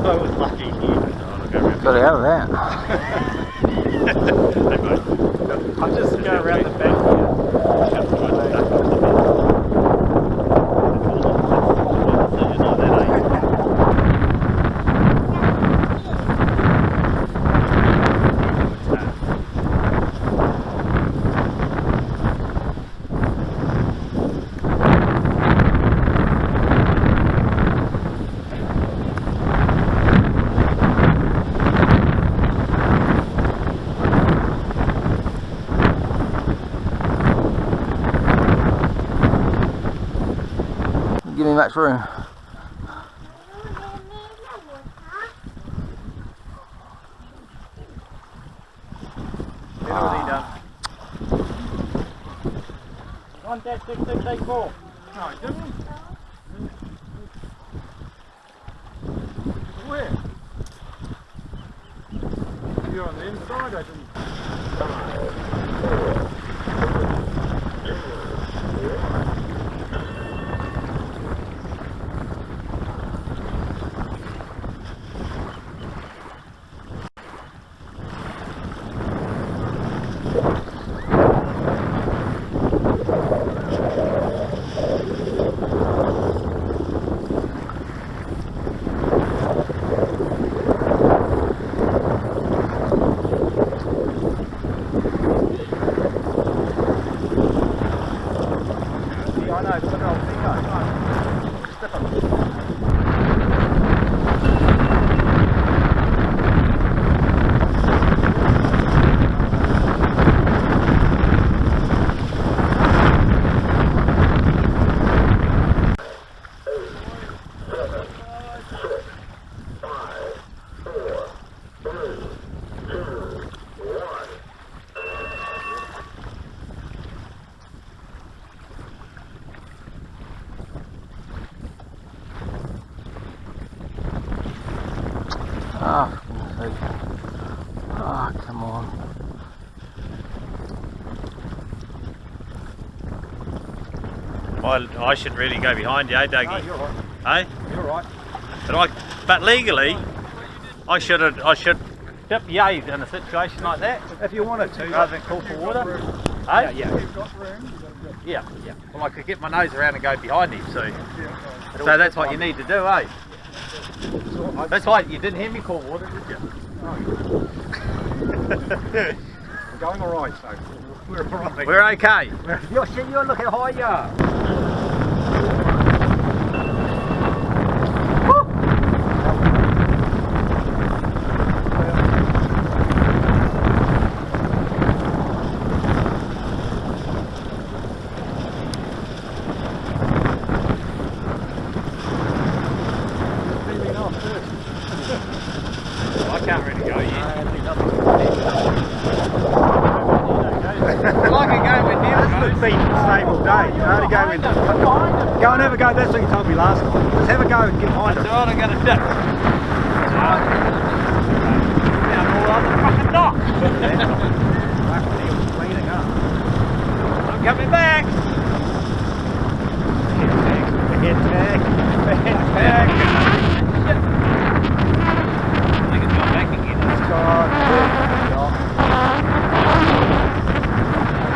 I was lucky here. Got out of that. I'll just go around the bank here. Give me much room. Contact 6684. No, he didn't. Where? You're on the inside, I didn't. Oh, for goodness sake. Oh, come on. I should really go behind you, eh, Dougie? No, you're right. Eh? You're right. But legally, I should dip yays in a situation like that. If you wanted to, Rather than call for water. Yeah, Eh? yeah. Yeah, yeah. Well, I could get my nose around and go behind him, so that's what you need to do, eh? That's why you didn't hear me call water, did you? I'm going alright, so we're alright. We're okay. You're looking higher. I can't really go yet. Well, I can go with Neil. This has been a stable day. You know, to go with. Go and have a go. That's what you told me last time. Just have a go and get behind it. That's all I'm going to do. Down all on the fucking dock. Neil's cleaning up. I'm coming back.